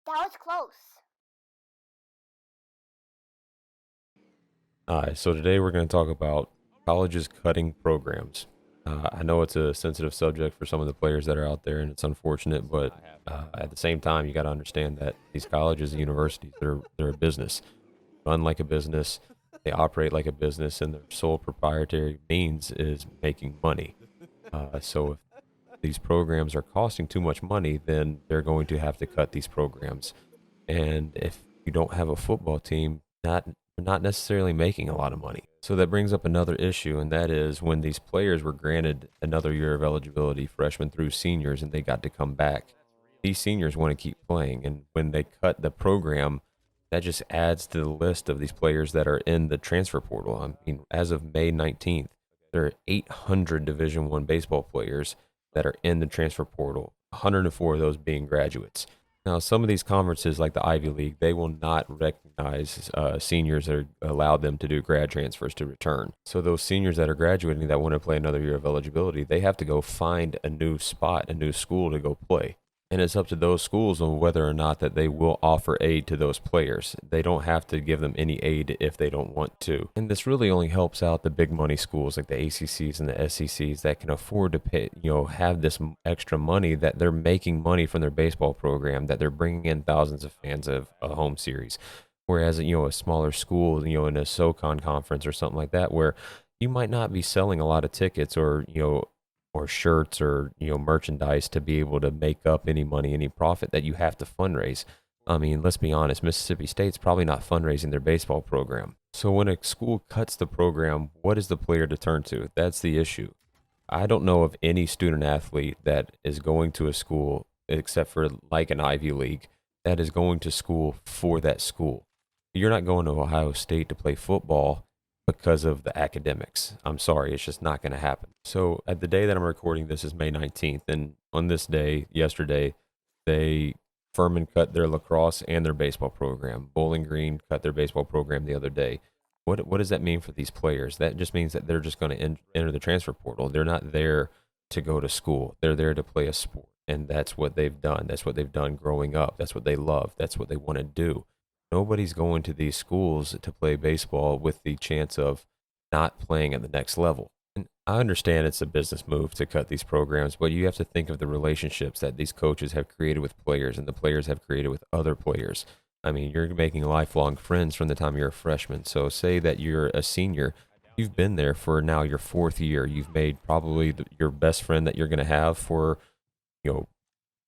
That was close. Hi, so today we're going to talk about colleges cutting programs. I know it's a sensitive subject for some of the players that are out there, and it's unfortunate, but at the same time, you got to understand that these colleges and universities, they're a business. Run like a business, they operate like a business, and their sole proprietary means is making money. So if these programs are costing too much money, then they're going to have to cut these programs. And if you don't have a football team, not necessarily making a lot of money. So that brings up another issue, and that is when these players were granted another year of eligibility, freshmen through seniors, and they got to come back. These seniors want to keep playing, and when they cut the program, that just adds to the list of these players that are in the transfer portal. I mean, as of May 19th, there are 800 Division One baseball players that are in the transfer portal. 104 of those being graduates. Now, some of these conferences, like the Ivy League, they will not recognize seniors that allow them to do grad transfers to return. So those seniors that are graduating that want to play another year of eligibility, they have to go find a new spot, a new school to go play. And it's up to those schools on whether or not that they will offer aid to those players. They don't have to give them any aid if they don't want to. And this really only helps out the big money schools like the ACCs and the SECs that can afford to pay, have this extra money, that they're making money from their baseball program, that they're bringing in thousands of fans of a home series. Whereas, a smaller school, in a SoCon conference or something like that, where you might not be selling a lot of tickets or shirts or merchandise to be able to make up any money, any profit that you have to fundraise. I mean, let's be honest, Mississippi State's probably not fundraising their baseball program. So when a school cuts the program, what is the player to turn to? That's the issue. I don't know of any student athlete that is going to a school, except for like an Ivy League, that is going to school for that school. You're not going to Ohio State to play football because of the academics. I'm sorry, it's just not going to happen. So at the day that I'm recording this is May 19th, and on this day, yesterday, they Furman cut their lacrosse and their baseball program. Bowling Green cut their baseball program the other day. What does that mean for these players? That just means that they're just going to enter the transfer portal. They're not there to go to school. They're there to play a sport, and that's what they've done. That's what they've done growing up. That's what they love. That's what they want to do. Nobody's going to these schools to play baseball with the chance of not playing at the next level. And I understand it's a business move to cut these programs, but you have to think of the relationships that these coaches have created with players and the players have created with other players. I mean, you're making lifelong friends from the time you're a freshman. So say that you're a senior, you've been there for now your fourth year. You've made probably your best friend that you're going to have for, you know,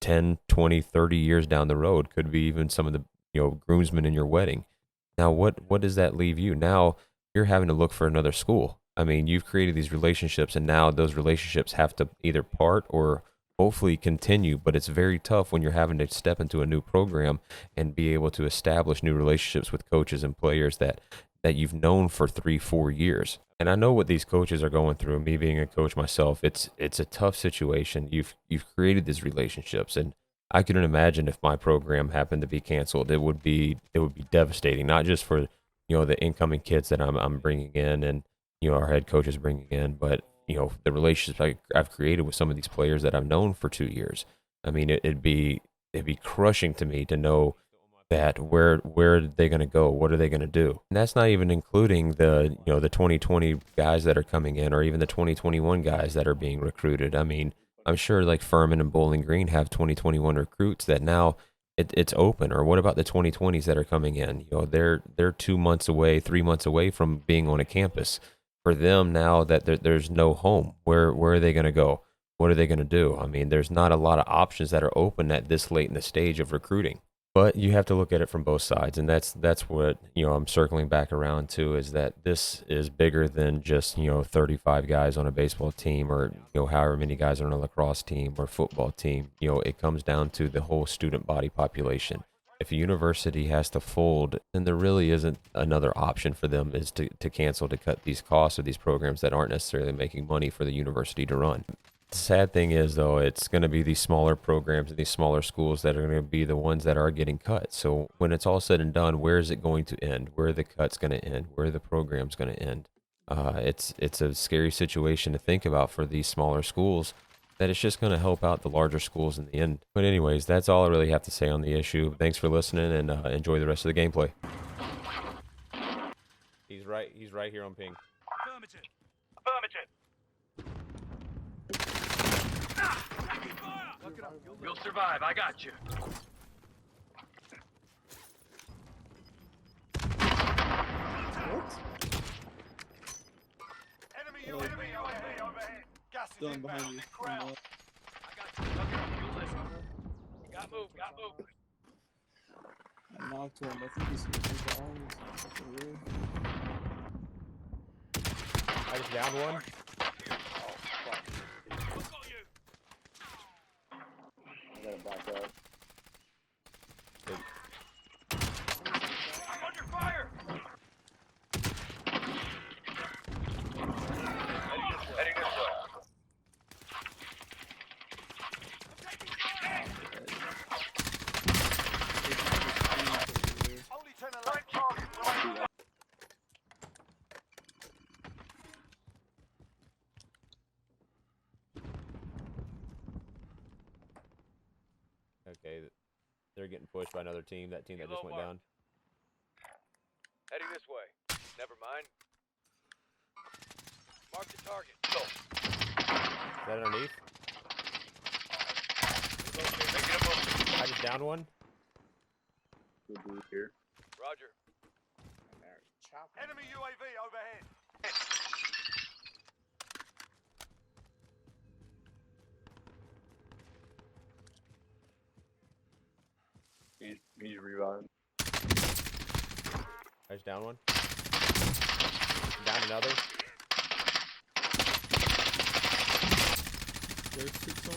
10, 20, 30 years down the road. Could be even some of the, groomsmen in your wedding. Now, what does that leave you? Now you're having to look for another school. I mean, you've created these relationships, and now those relationships have to either part or hopefully continue. But it's very tough when you're having to step into a new program and be able to establish new relationships with coaches and players that you've known for 3, 4 years. And I know what these coaches are going through. Me being a coach myself, it's a tough situation. You've created these relationships, and I couldn't imagine if my program happened to be canceled. It would be devastating, not just for the incoming kids that I'm bringing in, and our head coach is bringing in, but the relationships I've created with some of these players that I've known for 2 years. I mean, it'd be crushing to me to know that where are they going to go? What are they going to do? And that's not even including the 2020 guys that are coming in, or even the 2021 guys that are being recruited. I mean, I'm sure like Furman and Bowling Green have 2021 recruits that now it's open. Or what about the 2020s that are coming in? They're 2 months away, 3 months away from being on a campus. For them now that there's no home, where are they going to go? What are they going to do? I mean, there's not a lot of options that are open at this late in the stage of recruiting. But you have to look at it from both sides, and that's what I'm circling back around to, is that this is bigger than just 35 guys on a baseball team, or however many guys are on a lacrosse team or football team. It comes down to the whole student body population. If a university has to fold, then there really isn't another option for them, is to cancel, to cut these costs of these programs that aren't necessarily making money for the university to run. The sad thing is, though, it's going to be these smaller programs and these smaller schools that are going to be the ones that are getting cut. So when it's all said and done, where is it going to end? Where are the cuts going to end? Where are the programs going to end? It's a scary situation to think about for these smaller schools, that it's just going to help out the larger schools in the end. But anyways, that's all I really have to say on the issue. Thanks for listening, and enjoy the rest of the gameplay. He's right here on ping. Affirmative. Affirmative. You'll survive. I got you. What? Enemy UAV overhead. Gas is Done behind you. crowd. I got you. Okay, you listen. Got moved. Got moved. I knocked one. I think he's gonna do balls. I just downed one. Who's got you? I gotta back up. I'm under fire. Heading this way. Only 10 alive. Okay, they're getting pushed by another team. That team that just went down. Heading this way. Never mind. Mark the target. Go. Is that underneath? Making a move. I just downed one. Good dude here. Roger. Chopper. Enemy UAV overhead. He's reviving. I just downed one. Down another. There's 6 on.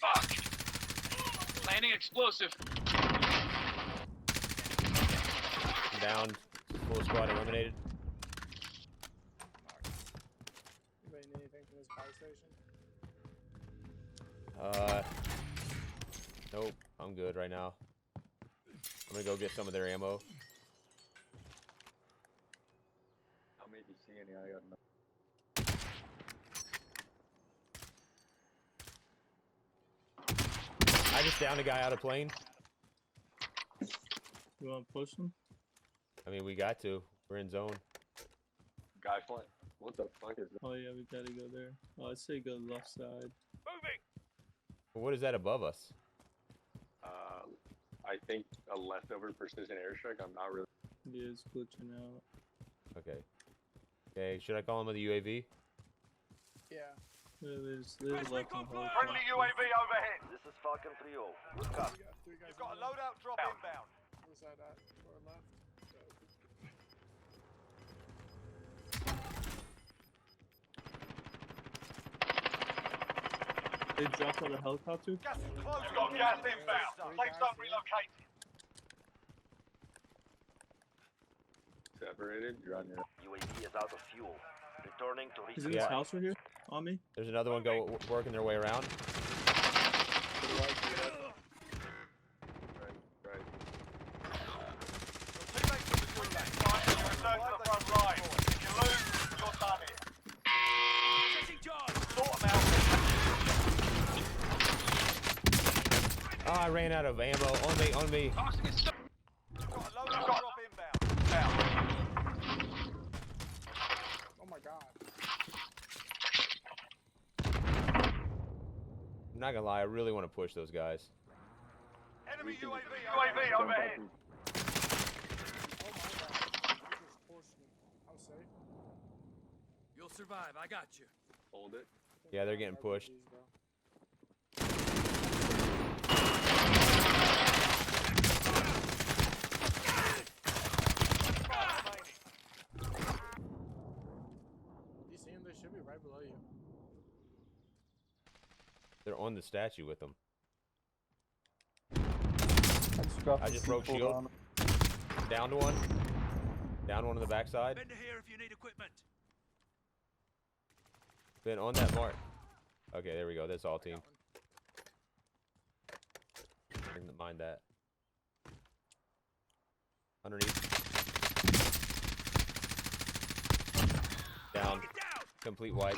Fuck! Landing explosive. Down. Full squad eliminated. Anybody need anything from this buy station? Nope. I'm good right now. I'm gonna go get some of their ammo. How many do you see any? I got no. I just downed a guy out of plane. You wanna push him? I mean, we got to. We're in zone. Guy flying. What the fuck is that? Oh yeah, we gotta go there. Oh, I'd say go left side. Moving. What is that above us? I think a leftover precision airstrike. I'm not really. Yeah, it's glitching out. Okay. Okay, should I call him with the UAV? Yeah. There's left and hold. Friendly UAV overhead. This is Falcon 3-0. Good copy. You've got a loadout drop inbound. Where's that at? Or left? They dropped on the helicopter? Gas is close. You've got gas inbound. Safe zone relocated. Separated. You're on your. UAV is out of fuel. Returning to Is resupply. in this house right here? On me? There's another one working their way around. Right. Your teammates in the gulag. Fight and return to the front line. If you lose, you're done here. Taking charge. Sort them out. Oh, I ran out of ammo. On me. You've got a loadout drop inbound. Oh my god. I'm not gonna lie, I really want to push those guys. Enemy UAV overhead. Oh my god. You just forced me. How safe? You'll survive. I got you. Hold it. Yeah, they're getting pushed. You see them? They should be right below you. They're on the statue with them. I just broke shield. Downed one. Down one on the backside. Bend to here if you need equipment. Been on that mark. Okay, there we go. That's all team. Didn't mind that. Underneath. Complete wipe.